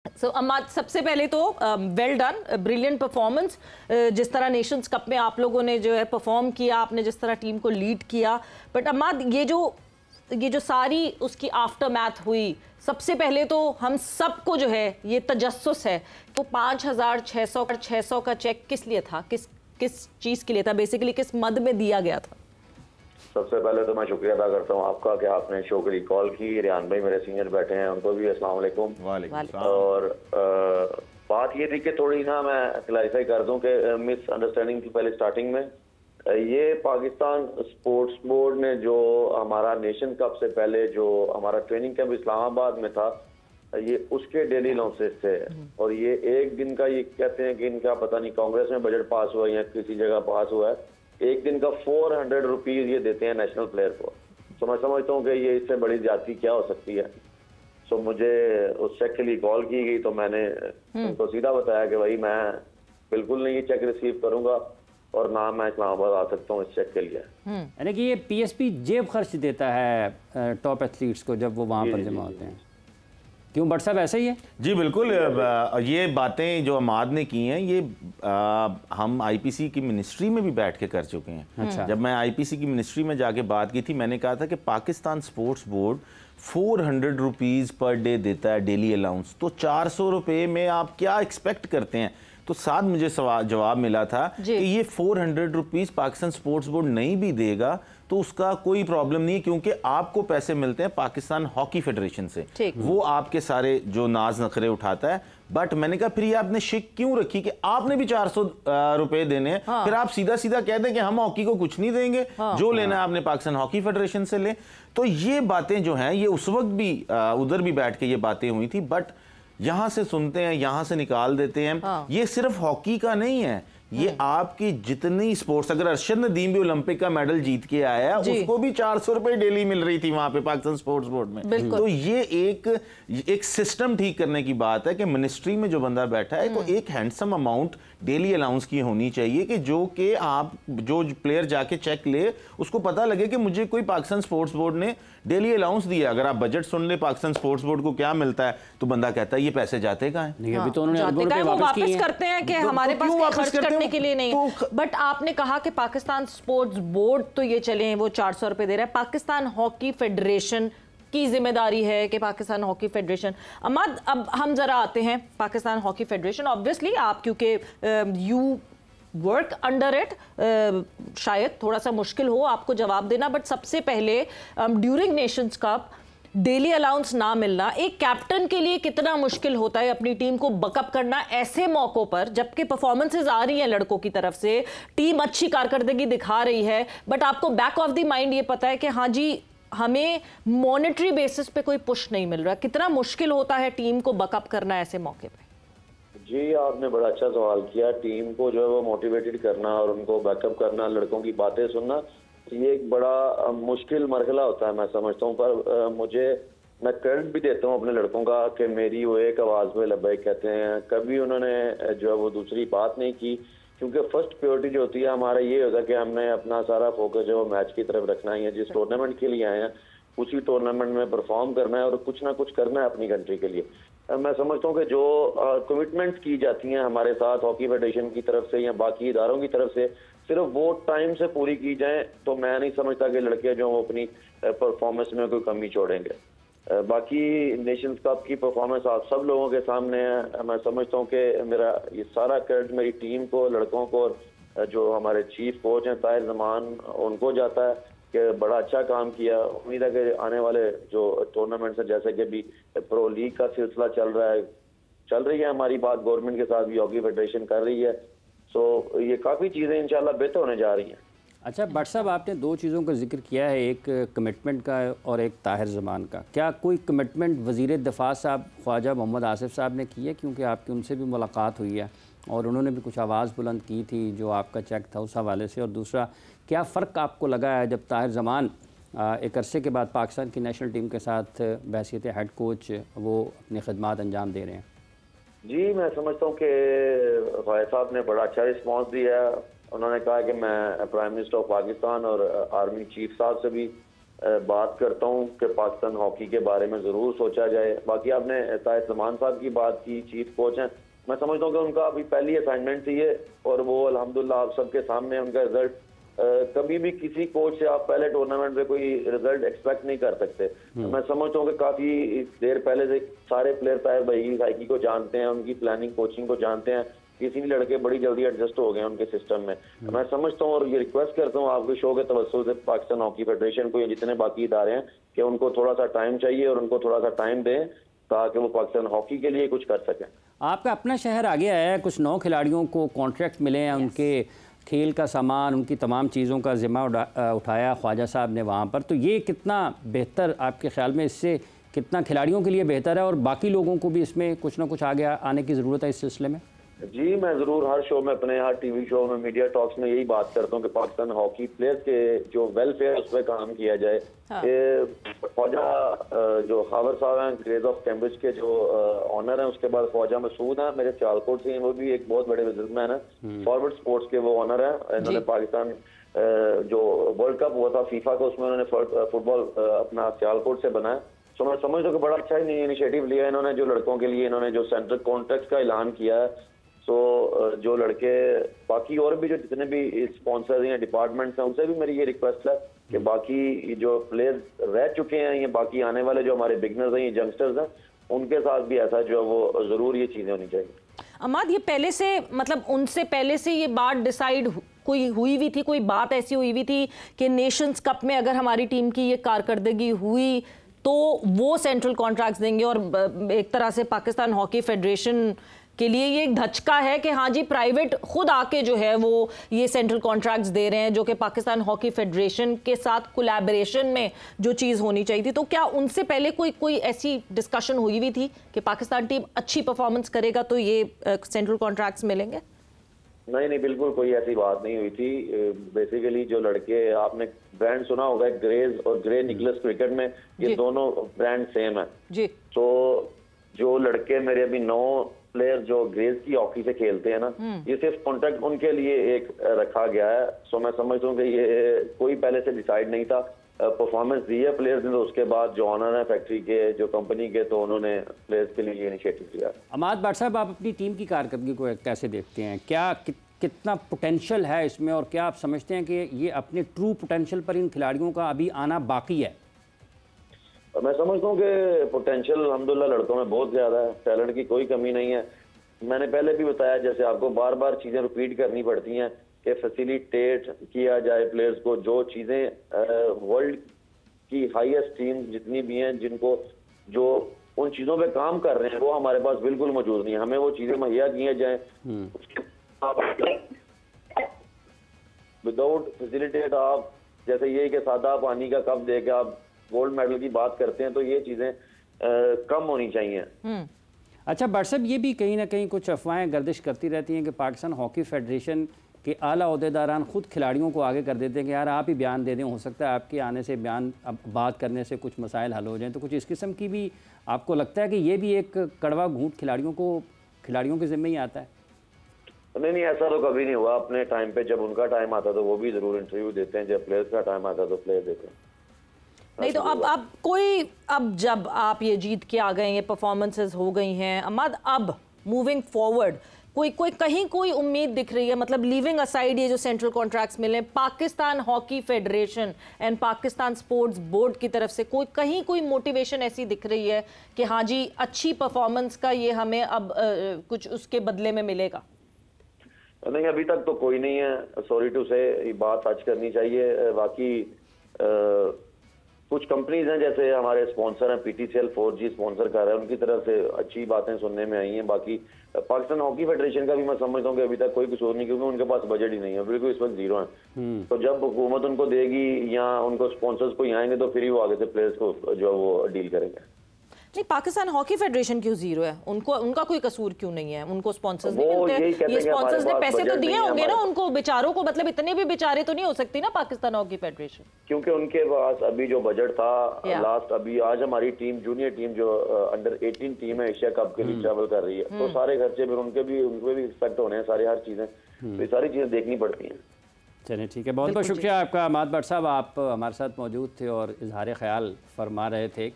अम्माद, सबसे पहले तो वेल डन, ब्रिलियंट परफॉर्मेंस। जिस तरह नेशंस कप में आप लोगों ने जो है परफॉर्म किया, आपने जिस तरह टीम को लीड किया, बट अम्माद ये जो सारी उसकी आफ्टर मैथ हुई, सबसे पहले तो हम सबको जो है ये तजस्सुस है तो 5,600 का चेक किस लिए था, किस चीज़ के लिए था, बेसिकली किस मद में दिया गया था? सबसे पहले तो मैं शुक्रिया अदा करता हूँ आपका कि आपने शो के लिए कॉल की। रियान भाई मेरे सीनियर बैठे हैं, उनको भी अस्सलाम वालेकुम। और बात ये थी कि थोड़ी ना मैं क्लैरिफाई कर दूं कि मिसअंडरस्टैंडिंग थी पहले स्टार्टिंग में। ये पाकिस्तान स्पोर्ट्स बोर्ड ने जो हमारा नेशन कप से पहले जो हमारा ट्रेनिंग कैंप इस्लामाबाद में था, ये उसके डेली अलाउंसेस थे। और ये एक दिन का, ये कहते हैं कि इनका पता नहीं कांग्रेस में बजट पास हुआ या किसी जगह पास हुआ है, एक दिन का 400 रुपीज ये देते हैं नेशनल प्लेयर को। तो मैं समझता हूँ कि ये इससे बड़ी ज्यादती क्या हो सकती है। सो मुझे उस चेक के लिए कॉल की गई तो मैंने उनको सीधा बताया कि भाई मैं बिल्कुल नहीं ये चेक रिसीव करूंगा और ना मैं इस्लामाबाद आ सकता हूँ इस चेक के लिए। यानी कि ये पीएसपी जेब खर्च देता है टॉप एथलीट्स को जब वो वहाँ पर जमा होते हैं, क्यों भट्ट साहब ऐसा ही है? जी बिल्कुल, ये बातें जो अम्माद ने की हैं ये हम आईपीसी की मिनिस्ट्री में भी बैठ के कर चुके हैं। अच्छा। जब मैं आईपीसी की मिनिस्ट्री में जाके बात की थी, मैंने कहा था कि Pakistan sports board 400 rupees per day देता है डेली अलाउंस, तो 400 रुपये में आप क्या एक्सपेक्ट करते हैं? तो साथ मुझे जवाब मिला था कि ये 400 रुपीज़ पाकिस्तान स्पोर्ट्स बोर्ड नहीं भी देगा तो उसका कोई प्रॉब्लम नहीं है, क्योंकि आपको पैसे मिलते हैं पाकिस्तान हॉकी फेडरेशन से, वो आपके सारे जो नाज नखरे उठाता है। बट मैंने कहा फिर ये आपने शिक क्यों रखी कि आपने भी 400 रुपए देने हैं? फिर आप सीधा सीधा कह दें कि हम हॉकी को कुछ नहीं देंगे, जो लेना है आपने पाकिस्तान हॉकी फेडरेशन से ले। तो ये बातें जो हैं ये उस वक्त भी उधर भी बैठ के ये बातें हुई थी, बट यहां से सुनते हैं, यहां से निकाल देते हैं। ये सिर्फ हॉकी का नहीं है, ये आपकी जितनी स्पोर्ट्स, अगर अरशद नदीम भी ओलंपिक का मेडल जीत के आया, उसको भी 400 रुपए डेली मिल रही थी वहां पे पाकिस्तान स्पोर्ट्स बोर्ड में। तो ये एक सिस्टम ठीक करने की बात है कि मिनिस्ट्री में जो बंदा बैठा है तो एक हैंडसम अमाउंट डेली अलाउंस की होनी चाहिए कि जो कि आप जो प्लेयर जाके चेक ले उसको पता लगे कि मुझे कोई पाकिस्तान स्पोर्ट्स बोर्ड ने डेली अलाउंस दिया। अगर आप बजट सुन ले पाकिस्तान स्पोर्ट्स बोर्ड को क्या मिलता है तो बंदा कहता है ये पैसे जाते कहाँ हैं? अभी तो उन्होंने वापस करते हैं कि हमारे पास खर्च करने के लिए नहीं। बट आपने कहा कि पाकिस्तान स्पोर्ट्स बोर्ड तो ये चले वो 400 रुपए दे रहा है, पाकिस्तान हॉकी फेडरेशन की जिम्मेदारी है कि पाकिस्तान हॉकी फेडरेशन। अम्माद, अब हम जरा आते हैं पाकिस्तान हॉकी फेडरेशन। ऑब्वियसली आप क्योंकि यू वर्क अंडर इट, शायद थोड़ा सा मुश्किल हो आपको जवाब देना, बट सबसे पहले during Nations cup daily allowance ना मिलना एक कैप्टन के लिए कितना मुश्किल होता है अपनी टीम को बकअप करना ऐसे मौकों पर, जबकि परफॉर्मेंसेज आ रही हैं लड़कों की तरफ से, टीम अच्छी कारकर्दगी दिखा रही है, बट आपको बैक ऑफ द माइंड ये पता है कि हाँ जी हमें मॉनेटरी बेसिस पे कोई पुश नहीं मिल रहा। कितना मुश्किल होता है टीम को बकअप करना ऐसे मौके पे? जी आपने बड़ा अच्छा सवाल किया। टीम को जो है वो मोटिवेटेड करना और उनको बैकअप करना, लड़कों की बातें सुनना, ये एक बड़ा मुश्किल मरहला होता है मैं समझता हूँ। पर मैं क्रेडिट भी देता हूँ अपने लड़कों का कि मेरी वो एक आवाज़ में लब्बैक कहते हैं, कभी उन्होंने जो है वो दूसरी बात नहीं की, क्योंकि फर्स्ट प्रायोरिटी जो होती है हमारा ये होता है कि हमने अपना सारा फोकस जो मैच की तरफ रखना ही है। जिस टूर्नामेंट के लिए आए हैं उसी टूर्नामेंट में परफॉर्म करना है और कुछ ना कुछ करना है अपनी कंट्री के लिए। मैं समझता हूँ कि जो कमिटमेंट्स की जाती हैं हमारे साथ हॉकी फेडरेशन की तरफ से या बाकी इदारों की तरफ से, सिर्फ वो टाइम से पूरी की जाए तो मैं नहीं समझता कि लड़के जो अपनी परफॉर्मेंस में कोई कमी छोड़ेंगे। बाकी नेशंस कप की परफॉर्मेंस आप सब लोगों के सामने है। मैं समझता हूँ कि मेरा ये सारा क्रेडिट मेरी टीम को, लड़कों को, और जो हमारे चीफ कोच हैं ताहिर जमान, उनको जाता है कि बड़ा अच्छा काम किया। उम्मीद है कि आने वाले जो टूर्नामेंट्स हैं, जैसे कि अभी प्रो लीग का सिलसिला चल रही है हमारी बात गवर्नमेंट के साथ भी हॉकी फेडरेशन कर रही है, तो ये काफ़ी चीज़ें इंशाल्लाह बेहतर होने जा रही हैं। अच्छा भट्ट साहब, आपने दो चीज़ों का जिक्र किया है, एक कमिटमेंट का और एक ताहिर जमान का। क्या कोई कमिटमेंट वज़ीर दिफा साहब ख्वाजा मोहम्मद आसिफ साहब ने की है, क्योंकि आपकी उनसे भी मुलाकात हुई है और उन्होंने भी कुछ आवाज़ बुलंद की थी जो आपका चेक था उस हवाले से? और दूसरा, क्या फ़र्क आपको लगा है जब ताहिर जमान एक अरसे के बाद पाकिस्तान की नेशनल टीम के साथ बहसीत हेड कोच वो अपनी खिदमात अंजाम दे रहे हैं? जी मैं समझता हूँ कि ख्वाजा साहब ने बड़ा अच्छा रिस्पॉन्स दिया। उन्होंने कहा कि मैं प्राइम मिनिस्टर ऑफ पाकिस्तान और आर्मी चीफ साहब से भी बात करता हूँ कि पाकिस्तान हॉकी के बारे में ज़रूर सोचा जाए। बाकी आपने ताहिर जमान साहब की बात की, चीफ कोच हैं, मैं समझता हूँ कि उनका अभी पहली असाइनमेंट थी ये, और वो अल्हम्दुलिल्लाह आप सबके सामने उनका रिजल्ट, कभी भी किसी कोच से आप पहले टूर्नामेंट में कोई रिजल्ट एक्सपेक्ट नहीं कर सकते। मैं समझता हूँ कि काफ़ी देर पहले से सारे प्लेयर ताहिर भाई हाकी को जानते हैं, उनकी प्लानिंग कोचिंग को जानते हैं, किसी भी लड़के बड़ी जल्दी एडजस्ट हो गए उनके सिस्टम में। मैं समझता हूँ और ये रिक्वेस्ट करता हूँ आपके शो के तवज्जुह से पाकिस्तान हॉकी फेडरेशन को, या जितने बाकी इदारे हैं, कि उनको थोड़ा सा टाइम चाहिए और उनको थोड़ा सा टाइम दें ताकि वो पाकिस्तान हॉकी के लिए कुछ कर सकें। आपका अपना शहर आगे आया है, कुछ 9 खिलाड़ियों को कॉन्ट्रैक्ट मिले हैं, उनके खेल का सामान, उनकी तमाम चीज़ों का जिम्मा उठाया ख्वाजा साहब ने वहाँ पर, तो ये कितना बेहतर आपके ख्याल में, इससे कितना खिलाड़ियों के लिए बेहतर है और बाकी लोगों को भी इसमें कुछ ना कुछ आगे आने की ज़रूरत है इस सिलसिले में? जी, मैं ज़रूर हर शो में, अपने हर टीवी शो में, मीडिया टॉक्स में यही बात करता हूँ कि पाकिस्तान हॉकी प्लेयर्स के जो वेलफेयर उस पर काम किया जाए। ख्वाजा जो हावर साहब हैं, ग्रेज ऑफ कैम्ब्रिज के जो ऑनर हैं, उसके बाद ख्वाजा मसूद हैं, मेरे सियालकोट से हैं, वो भी एक बहुत बड़े बिजनेसमैन हैं, फॉरवर्ड स्पोर्ट्स के वो ऑनर हैं। इन्होंने पाकिस्तान जो वर्ल्ड कप हुआ था फीफा का, उसमें उन्होंने फुटबॉल अपना सियालकोट से बनाया। तो मैं समझता हूँ कि बड़ा अच्छा इनिशिएटिव लिया है इन्होंने, जो लड़कों के लिए इन्होंने जो सेंट्रल कॉन्ट्रैक्ट का ऐलान किया है। तो जो लड़के बाकी और भी जो जितने भी स्पॉन्सर्स हैं, डिपार्टमेंट्स हैं, उनसे भी मेरी ये रिक्वेस्ट है कि बाकी जो प्लेयर्स रह चुके हैं, ये बाकी आने वाले जो हमारे बिगनर्स हैं, ये यंगस्टर्स हैं, उनके साथ भी ऐसा जो वो ज़रूर ये चीज़ें होनी चाहिए। अमाद, ये पहले से, मतलब उनसे पहले से ये बात डिसाइड कोई हुई हुई थी, कोई बात ऐसी हुई हुई थी कि नेशंस कप में अगर हमारी टीम की ये कारकर्दगी हुई तो वो सेंट्रल कॉन्ट्रैक्ट्स देंगे, और एक तरह से पाकिस्तान हॉकी फेडरेशन के लिए ये एक धचका है कि हाँ जी, प्राइवेट खुद आके जो है वो ये सेंट्रल कॉन्ट्रैक्ट्स दे रहे हैं, जो कि पाकिस्तान हॉकी फेडरेशन के साथ कोलैबोरेशन में जो चीज़ होनी चाहिए थी। तो क्या उनसे पहले कोई ऐसी डिस्कशन हुई हुई थी कि पाकिस्तान टीम अच्छी परफॉर्मेंस करेगा तो ये सेंट्रल कॉन्ट्रैक्ट्स मिलेंगे? नहीं, बिल्कुल कोई ऐसी बात नहीं हुई थी। बेसिकली जो लड़के, आपने ब्रांड सुना होगा ग्रेज और ग्रे निकलस क्रिकेट में, ये दोनों ब्रांड सेम है जी। तो जो लड़के मेरे अभी 9 प्लेयर जो ग्रेज की हॉकी से खेलते हैं ना, ये सिर्फ कॉन्ट्रैक्ट उनके लिए एक रखा गया है। सो मैं समझता हूँ कि ये कोई पहले से डिसाइड नहीं था। परफॉर्मेंस दी है प्लेयर्स ने, तो उसके बाद जो ऑनर है फैक्ट्री के, जो कंपनी के, तो उन्होंने प्लेयर्स के लिए इनिशिएटिव लिया। अमाद भट्ट साहब, आप अपनी टीम की कारकर्दगी को कैसे देखते हैं? क्या कितना पोटेंशियल है इसमें, और क्या आप समझते हैं कि ये अपने ट्रू पोटेंशियल पर इन खिलाड़ियों का अभी आना बाकी है? मैं समझता हूँ कि पोटेंशियल अल्हम्दुलिल्लाह लड़कों में बहुत ज़्यादा है, टैलेंट की कोई कमी नहीं है। मैंने पहले भी बताया, जैसे आपको बार बार चीज़ें रिपीट करनी पड़ती हैं कि फैसिलिटेट किया जाए प्लेयर्स को, जो चीज़ें वर्ल्ड की हाईएस्ट टीम जितनी भी हैं, जिनको जो उन चीज़ों पे काम कर रहे हैं, वो हमारे पास बिल्कुल मौजूद नहीं है। हमें वो चीज़ें मुहैया किया जाए। विदाउट फैसिलिटेट आप, जैसे ये कि सादा पानी का कप दे के आप गोल्ड मेडल की बात करते हैं, तो ये चीज़ें कम होनी चाहिए। अच्छा भट्ट साहब, ये भी कहीं ना कहीं कुछ अफवाहें गर्दिश करती रहती हैं कि पाकिस्तान हॉकी फेडरेशन के आला ओहदेदारान खुद खिलाड़ियों को आगे कर देते हैं कि यार आप ही बयान दे दें, हो सकता है आपके आने से बयान, अब बात करने से कुछ मसाइल हल हो जाएं। तो कुछ इस किस्म की भी आपको लगता है कि ये भी एक कड़वा घूंट खिलाड़ियों के ज़िम्मे ही आता है? नहीं, ऐसा तो कभी नहीं हुआ। अपने टाइम पे जब उनका टाइम आता तो वो भी ज़रूर इंटरव्यू देते हैं, जब प्लेयर्स का टाइम आता तो प्लेयर देते हैं। नहीं तो अब जब आप ये जीत के आ गए, ये परफॉर्मेंसेस हो गई हैं अमाद, अब मूविंग फॉरवर्ड कोई उम्मीद दिख रही है? मतलब लीविंग असाइड ये जो सेंट्रल कॉन्ट्रैक्ट्स मिले, Pakistan hockey federation and Pakistan sports board की तरफ से कोई मोटिवेशन ऐसी दिख रही है कि हाँ जी, अच्छी परफॉर्मेंस का ये हमें अब कुछ उसके बदले में मिलेगा? नहीं, अभी तक तो कोई नहीं है। सॉरी टू से ये बात सच करनी चाहिए। बाकी कुछ कंपनीज हैं, जैसे हमारे स्पॉन्सर हैं PTCL 4G स्पॉन्सर कर रहे हैं, उनकी तरफ से अच्छी बातें सुनने में आई हैं। बाकी पाकिस्तान हॉकी फेडरेशन का भी मैं समझता हूँ कि अभी तक कोई कसूर नहीं, क्योंकि उनके पास बजट ही नहीं है, बिल्कुल इस वक्त जीरो है। तो जब हुकूमत उनको देगी या उनको स्पॉन्सर्स को आएंगे, तो फिर ही वो आगे से प्लेयर्स को जो वो डील करेंगे। नहीं, पाकिस्तान हॉकी फेडरेशन क्यों जीरो है? उनका कोई कसूर क्यों नहीं है? उनको स्पॉन्सर्स नहीं मिलते? ये स्पॉन्सर्स ने पैसे तो दिए होंगे ना उनको बेचारों को, मतलब इतने भी बेचारे तो नहीं हो सकती ना पाकिस्तान हॉकी फेडरेशन, क्योंकि उनके पास अभी जो बजट था लास्ट, अभी आज हमारी टीम, जूनियर टीम जो अंडर 18 टीम है, एशिया कप के लिए ट्रैवल कर रही है, तो सारे खर्चे फिर उनके भी एक्सपेक्ट होने हैं, सारी हर चीजें, तो ये सारी चीजें देखनी पड़ती हैं। चलिए ठीक है, बहुत बहुत शुक्रिया आपका अहमद भट्ट साहब, आप हमारे साथ मौजूद थे और इजहार ख्याल फरमा रहे थे।